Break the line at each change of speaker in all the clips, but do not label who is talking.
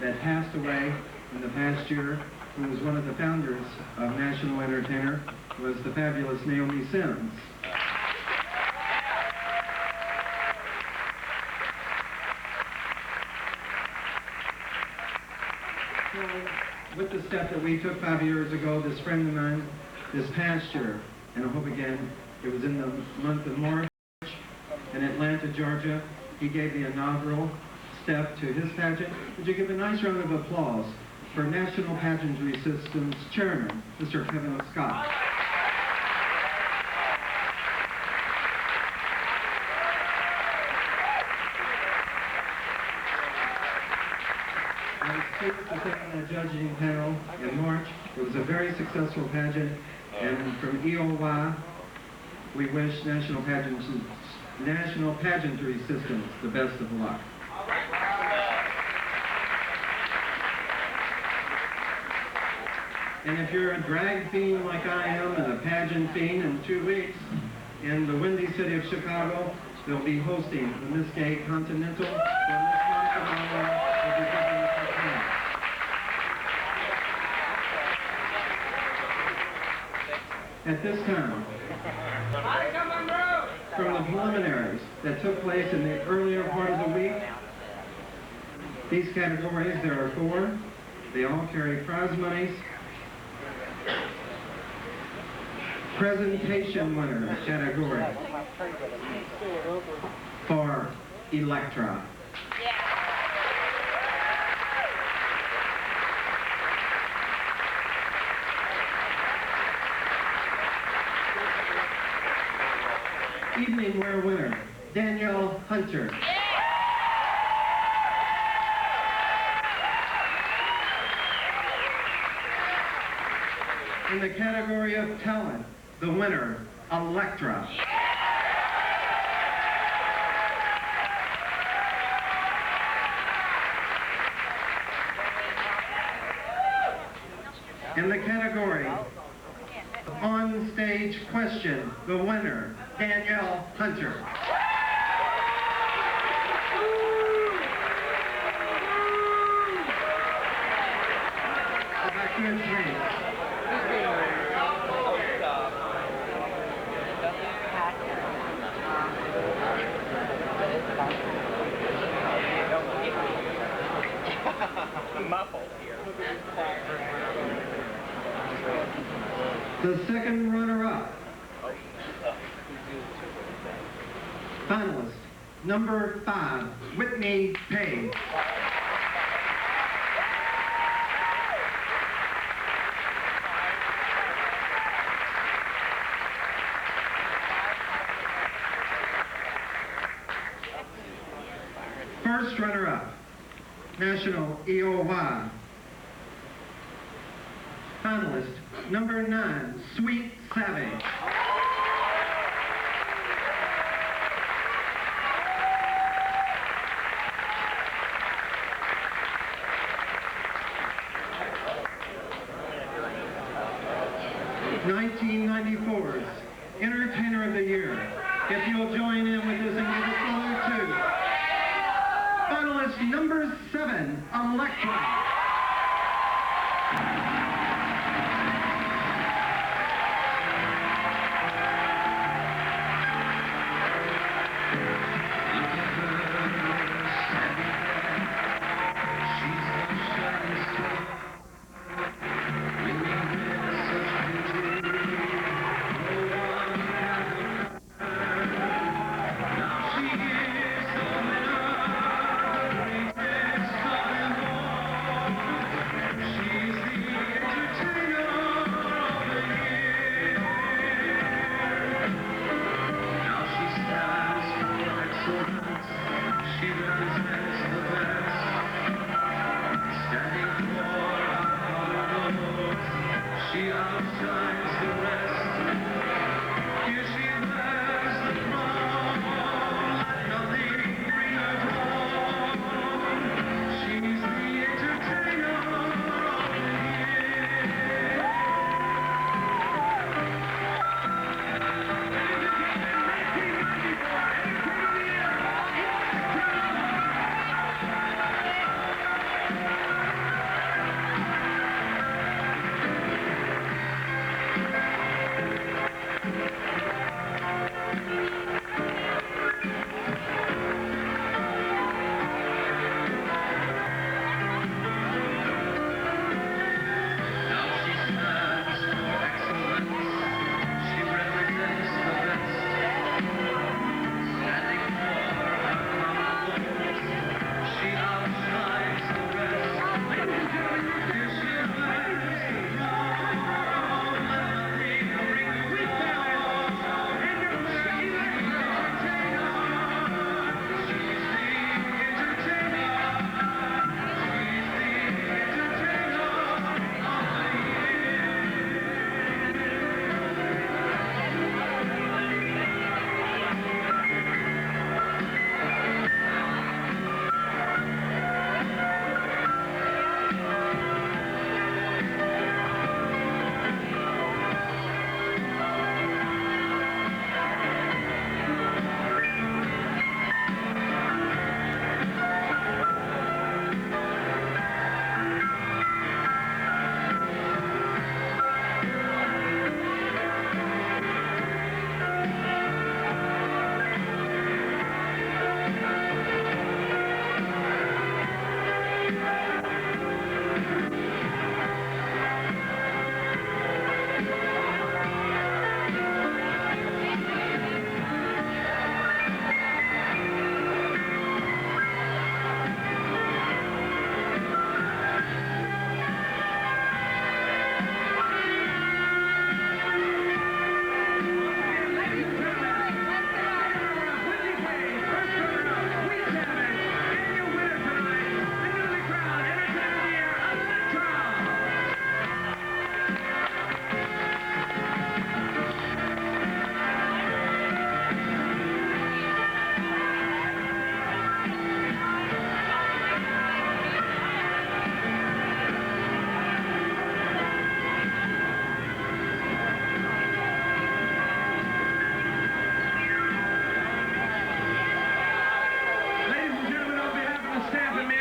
that passed away in the past year, who was one of the founders of National Entertainer, was the fabulous Naomi Sims. So, with the step that we took 5 years ago, this friend of mine, this past year, and I hope again, it was in the month of March, in Atlanta, Georgia, he gave the inaugural step to his pageant. Would you give a nice round of applause for National Pageantry System's chairman, Mr. Kevin Scott. I was pleased to sit on the judging panel in March. It was a very successful pageant, and from EOY, we wish National Pageantry Systems the best of luck. And if you're a drag fiend like I am and a pageant fiend, in 2 weeks in the windy city of Chicago, they'll be hosting the Miss Gay Continental, where Miss Monica will be giving us her hand. At this time, from the preliminaries that took place in the earlier part of the week, these categories, there are 4. They all carry prize monies. Presentation winners category for Electra. Evening wear winner, Danielle Hunter. In the category of talent, the winner, Electra. In the category on stage question, the winner, Danielle Hunter. Back to his name. The second runner-up, finalist number 5, Whitney Paige. First runner-up, National EOY. Finalist number 9, Sweet Savage. (1994's) Entertainer of the Year. If you'll join in with us and give us salute to finalist number 7, Electra. She's the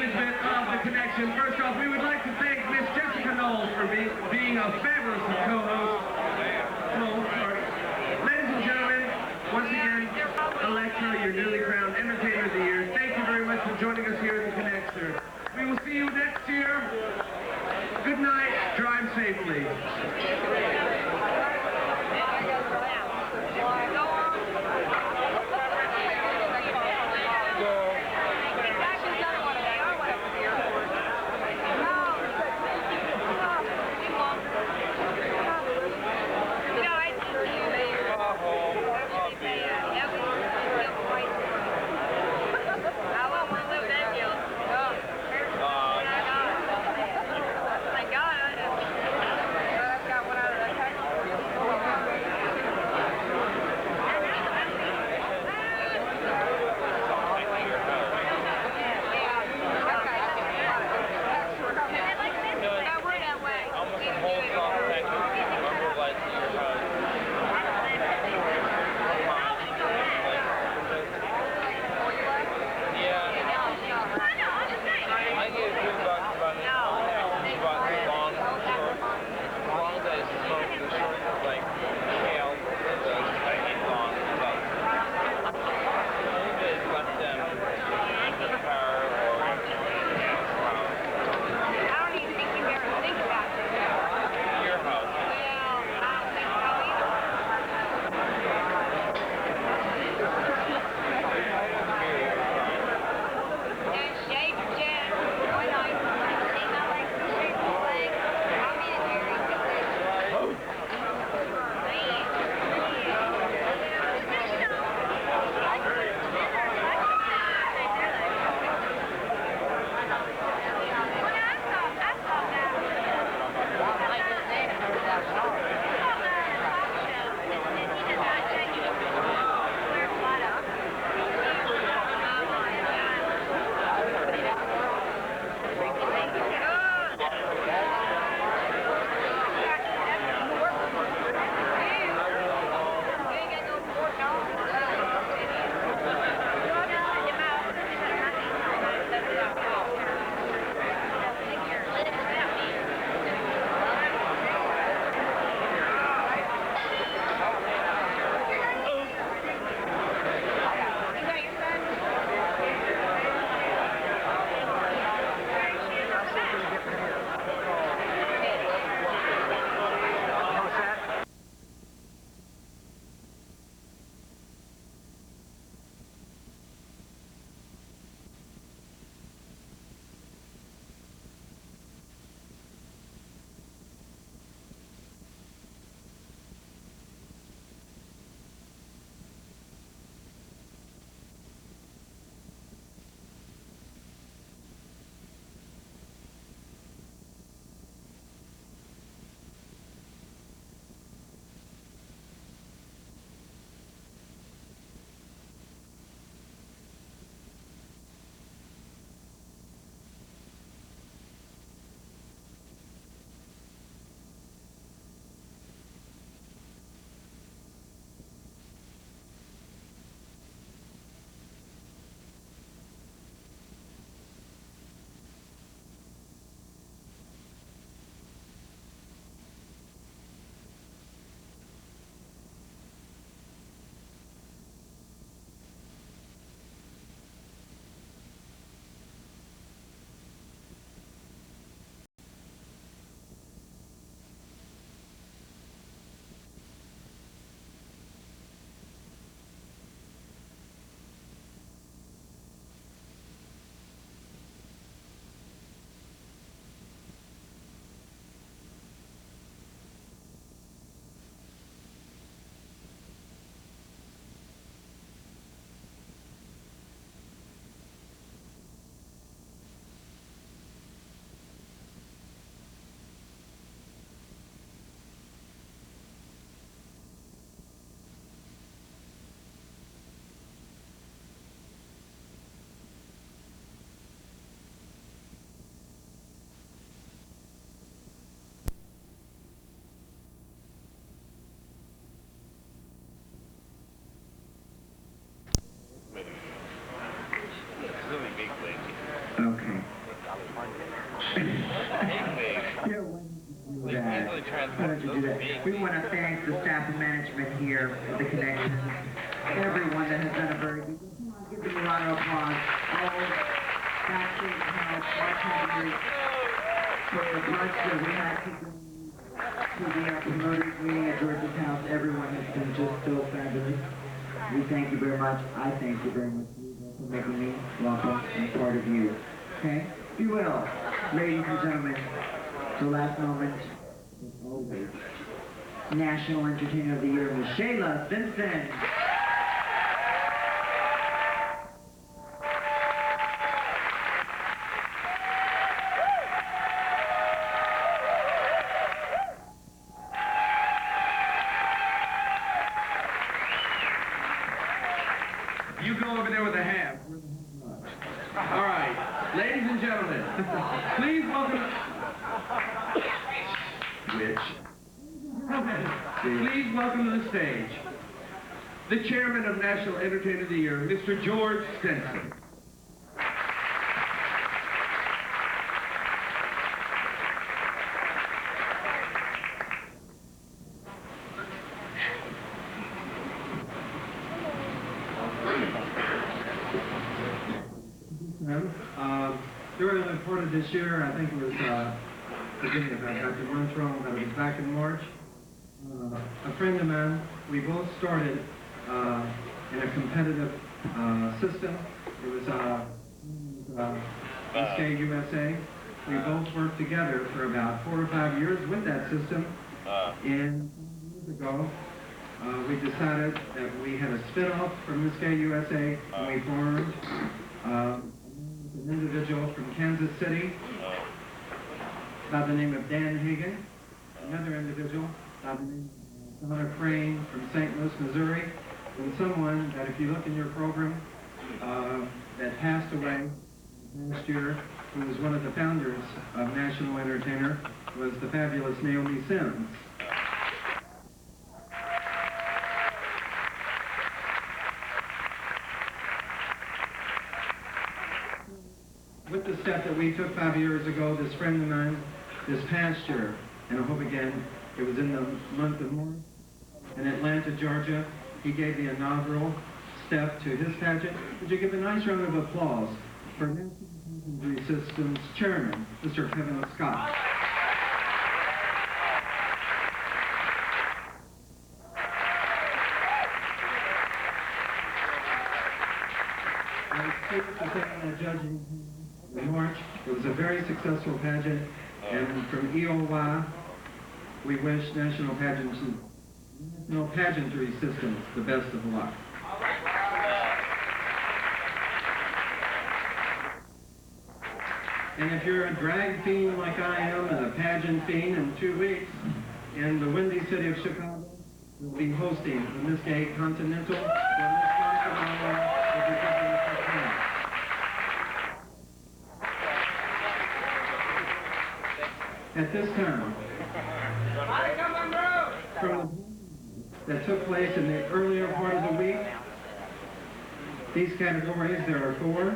management of The Connection. First off, we would like to thank Miss Jessica Knowles for being a fabulous co-host. Ladies and gentlemen, once again, Electra, your newly crowned Entertainer of the Year. Thank you very much for joining us here at The Connection. We will see you next year. Good night. Drive safely.
We want to thank the staff and management here at the Connection, everyone that has done a very good job. Give them a round of applause. All backstage help, bartenders, for the lunch that we had to the promoters meeting at George's house. Everyone has been just so fabulous. We thank you very much. I thank you very much for making me welcome and part of you. Okay? If you will, ladies and gentlemen, the last moment is always National Entertainer of the Year, Miss Shayla Simpson.
You go over there with a ham. All right, ladies and gentlemen, please welcome. Please welcome to the stage the chairman of National Entertainer of the Year, Mr. George Stenson.
During the part of this year, I think it was beginning of Dr. Montrell, but it was back in March. A friend of mine, we both started in a competitive system. It was Miss Gay USA. We both worked together for about 4 or 5 years with that system. And years ago, we decided that we had a spin-off from Miss Gay USA, and we formed an individual from Kansas City by the name of Dan Hagan, another individual by the name of Donna Crane from St. Louis, Missouri, and someone that if you look in your program that passed away last year, who was one of the founders of National Entertainer, was the fabulous Naomi Sims. With the step that we took 5 years ago, this friend of mine, this past year, and I hope again, it was in the month of March, in Atlanta, Georgia, he gave the inaugural step to his pageant. Would you give a nice round of applause for National Entertainment System's chairman, Mr. Kevin Scott. I was pleased to say that judging in March. It was a very successful pageant, and from EOY, we wish National Pageantry Systems the best of luck. And if you're a drag fiend like I am and a pageant fiend, in 2 weeks, in the windy city of Chicago, we'll be hosting the Miss Gay Continental, where Miss Gay will be giving us her time. At this time, from that took place in the earlier part of the week, these categories, there are 4.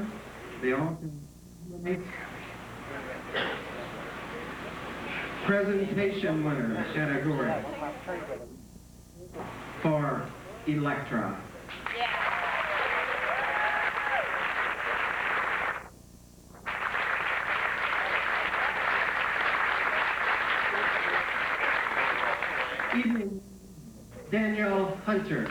They all presentation winner category for Electra. Evening, Danielle Hunter.